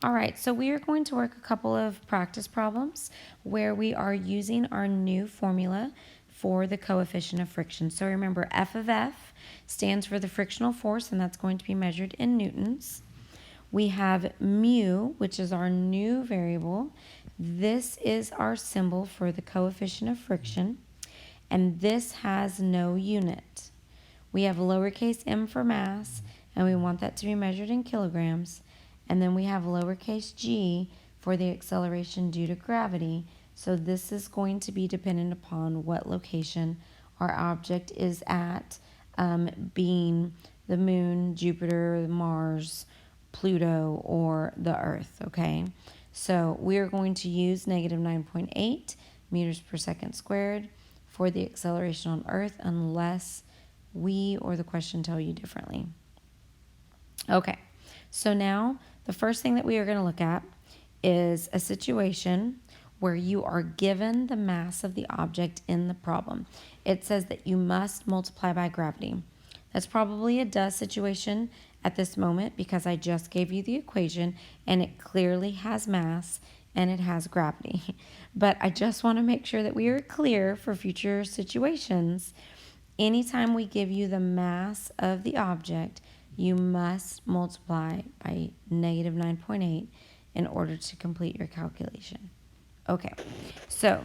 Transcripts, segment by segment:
All right, so we are going to work a couple of practice problems where we are using our new formula for the coefficient of friction. So remember, F of F stands for the frictional force, and that's going to be measured in newtons. We have mu, which is our new variable. This is our symbol for the coefficient of friction, and this has no unit. We have lowercase m for mass, and we want that to be measured in kilograms. And then we have lowercase g for the acceleration due to gravity. So this is going to be dependent upon what location our object is at, being the moon, Jupiter, Mars, Pluto, or the Earth, okay? So we are going to use negative 9.8 meters per second squared for the acceleration on Earth unless we or the question tell you differently. Okay, so now the first thing that we are going to look at is a situation where you are given the mass of the object in the problem. It says that you must multiply by gravity. That's probably a duh situation at this moment because I just gave you the equation and it clearly has mass and it has gravity. But I just want to make sure that we are clear for future situations. Anytime we give you the mass of the object, you must multiply by negative 9.8 in order to complete your calculation. Okay, so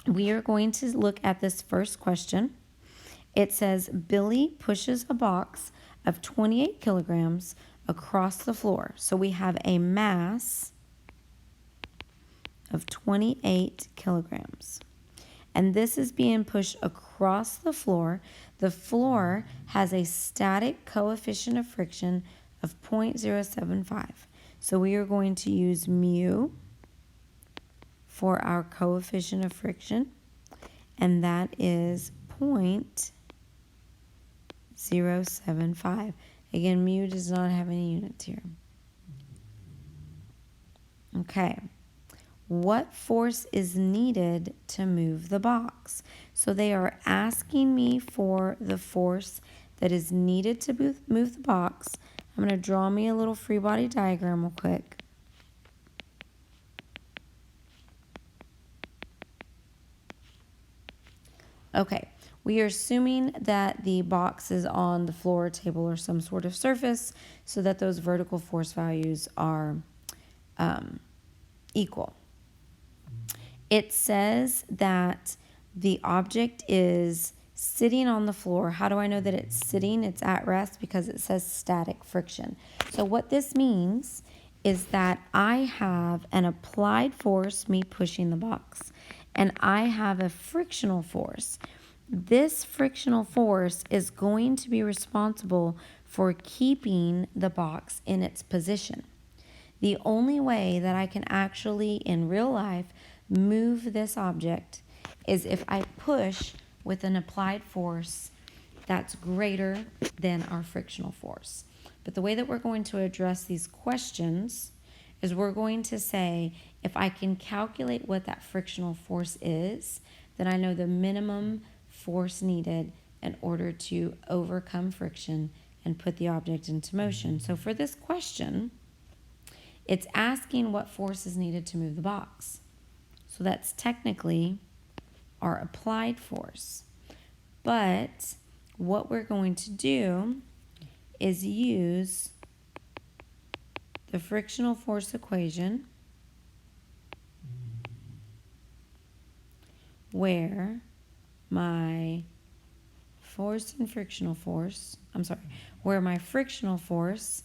we are going to look at this first question. It says, Billy pushes a box of 28 kilograms across the floor. So we have a mass of 28 kilograms. And this is being pushed across the floor. The floor has a static coefficient of friction of 0.075. So we are going to use mu for our coefficient of friction, and that is 0.075. Again, mu does not have any units here. Okay. What force is needed to move the box? So they are asking me for the force that is needed to move the box. I'm going to draw me a little free body diagram real quick. Okay, we are assuming that the box is on the floor, table, or some sort of surface so that those vertical force values are equal. It says that the object is sitting on the floor. How do I know that it's sitting? It's at rest because it says static friction. So what this means is that I have an applied force, me pushing the box, and I have a frictional force. This frictional force is going to be responsible for keeping the box in its position. The only way that I can actually, in real life, move this object is if I push with an applied force that's greater than our frictional force. But the way that we're going to address these questions is we're going to say, if I can calculate what that frictional force is, then I know the minimum force needed in order to overcome friction and put the object into motion. So for this question, it's asking what force is needed to move the box. So that's technically our applied force. But what we're going to do is use the frictional force equation where my frictional force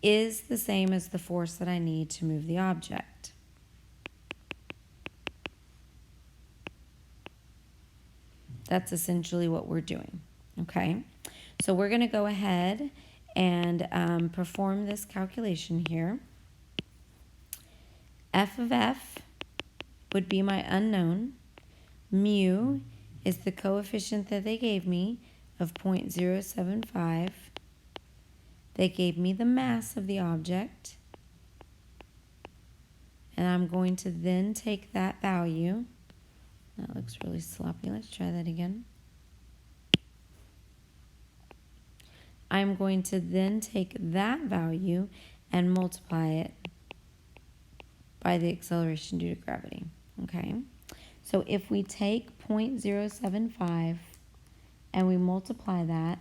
is the same as the force that I need to move the object. That's essentially what we're doing, okay? So we're going to go ahead and perform this calculation here. F of F would be my unknown. Mu is the coefficient that they gave me of 0.075. They gave me the mass of the object, and I'm going to then take that value. That looks really sloppy. Let's try that again. I'm going to then take that value and multiply it by the acceleration due to gravity. Okay, so if we take 0.075 and we multiply that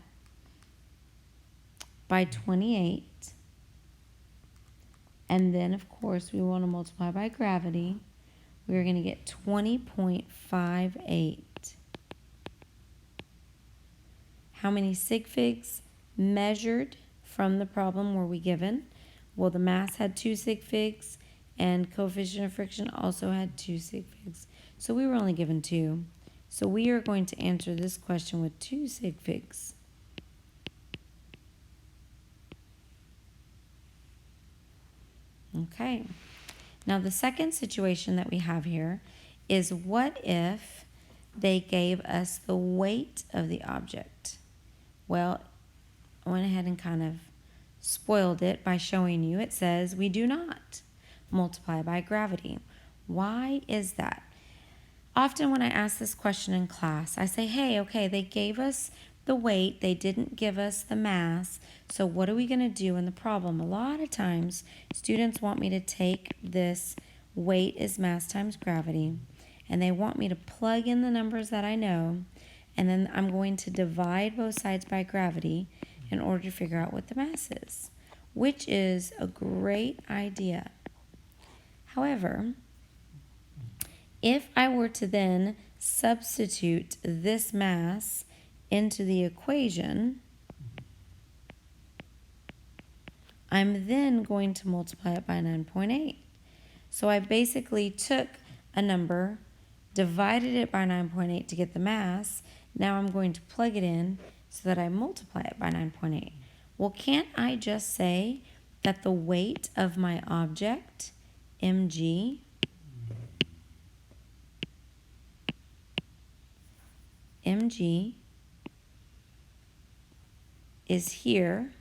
by 28, and then of course we want to multiply by gravity, we're going to get 20.58. How many sig figs measured from the problem were we given? Well, the mass had 2 sig figs, and coefficient of friction also had 2 sig figs. So we were only given 2. So we are going to answer this question with 2 sig figs. Okay. Now the second situation that we have here is, what if they gave us the weight of the object? Well, I went ahead and kind of spoiled it by showing you. It says we do not multiply by gravity. Why is that? Often when I ask this question in class, I say, hey, okay, they gave us the weight, they didn't give us the mass, so what are we going to do in the problem? A lot of times students want me to take this weight is mass times gravity, and they want me to plug in the numbers that I know, and then I'm going to divide both sides by gravity in order to figure out what the mass is, which is a great idea. However, if I were to then substitute this mass into the equation, I'm then going to multiply it by 9.8. So I basically took a number, divided it by 9.8 to get the mass. Now I'm going to plug it in so that I multiply it by 9.8. Well, can't I just say that the weight of my object, mg, is here,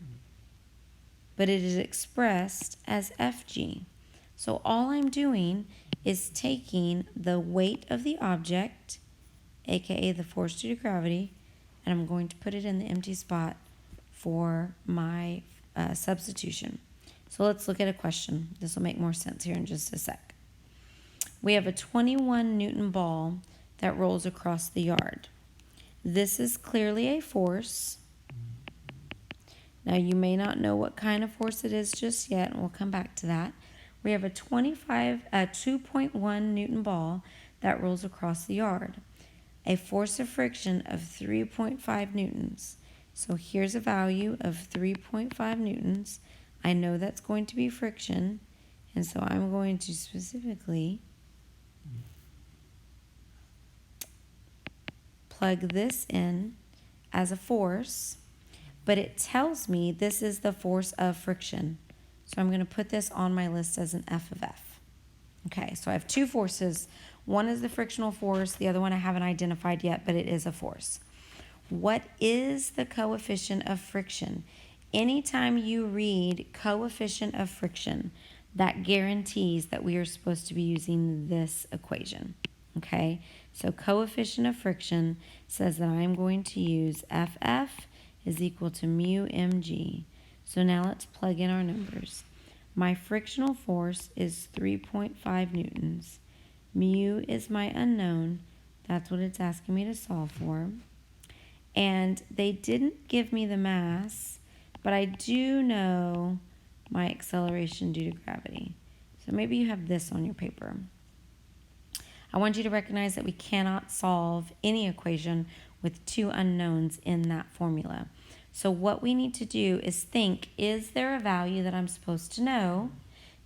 but it is expressed as Fg. So all I'm doing is taking the weight of the object, aka the force due to gravity, and I'm going to put it in the empty spot for my substitution. So let's look at a question. This will make more sense here in just a sec. We have a 21 Newton ball that rolls across the yard. This is clearly a force. Now, you may not know what kind of force it is just yet, and we'll come back to that. We have a 2.1 Newton ball that rolls across the yard. A force of friction of 3.5 newtons. So here's a value of 3.5 newtons. I know that's going to be friction, and so I'm going to specifically plug this in as a force, but it tells me this is the force of friction. So I'm going to put this on my list as an F of F. Okay, so I have two forces. One is the frictional force, the other one I haven't identified yet, but it is a force. What is the coefficient of friction? Anytime you read coefficient of friction, that guarantees that we are supposed to be using this equation. Okay, so coefficient of friction says that I'm going to use FF is equal to mu mg. So now let's plug in our numbers. My frictional force is 3.5 newtons. Mu is my unknown. That's what it's asking me to solve for. And they didn't give me the mass, but I do know my acceleration due to gravity. So maybe you have this on your paper. I want you to recognize that we cannot solve any equation with two unknowns in that formula. So what we need to do is think, is there a value that I'm supposed to know?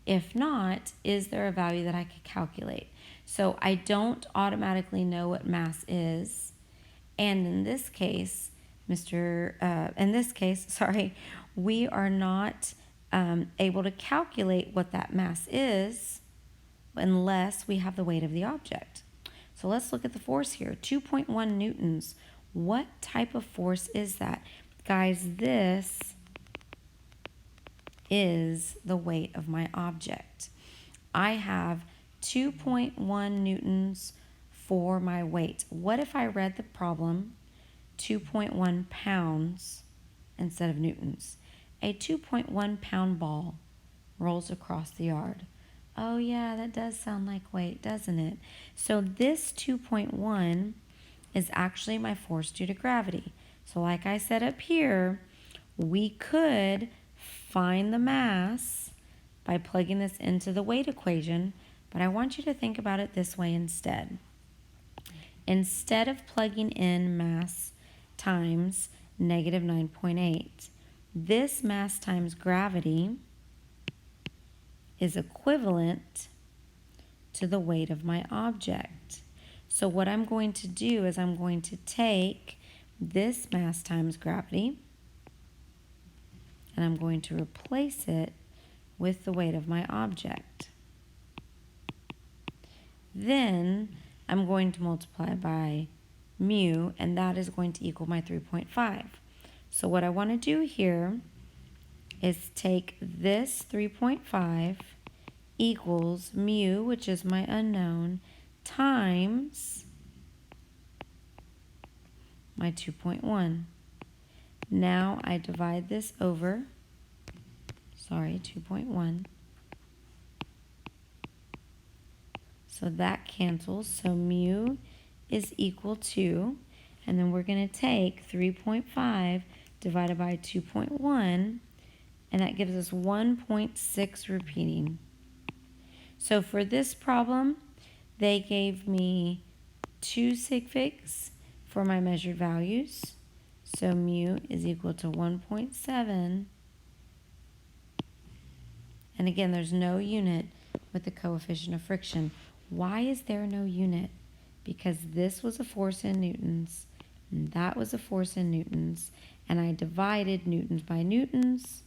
If not, is there a value that I could calculate? So I don't automatically know what mass is. And in this case, we are not able to calculate what that mass is unless we have the weight of the object. So let's look at the force here. 2.1 newtons. What type of force is that? Guys, this is the weight of my object. I have 2.1 newtons for my weight. What if I read the problem 2.1 pounds instead of newtons? A 2.1 pound ball rolls across the yard. Oh yeah, that does sound like weight, doesn't it? So this 2.1 is actually my force due to gravity. So like I said up here, we could find the mass by plugging this into the weight equation, but I want you to think about it this way instead. Instead of plugging in mass times negative 9.8, this mass times gravity is equivalent to the weight of my object. So what I'm going to do is I'm going to take this mass times gravity and I'm going to replace it with the weight of my object. Then I'm going to multiply by mu, and that is going to equal my 3.5. So what I want to do here is take this 3.5 equals mu, which is my unknown, times my 2.1. Now I divide this over, 2.1. So that cancels, so mu is equal to, and then we're going to take 3.5 divided by 2.1, and that gives us 1.6 repeating. So for this problem, they gave me 2 sig figs for my measured values. So mu is equal to 1.7. And again, there's no unit with the coefficient of friction. Why is there no unit? Because this was a force in newtons, and that was a force in newtons, and I divided newtons by newtons,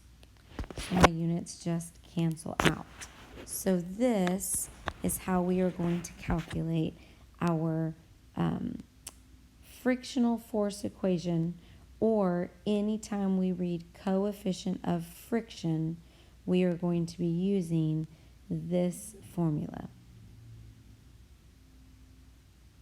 so my units just cancel out. So this is how we are going to calculate our frictional force equation, or anytime we read coefficient of friction, we are going to be using this formula.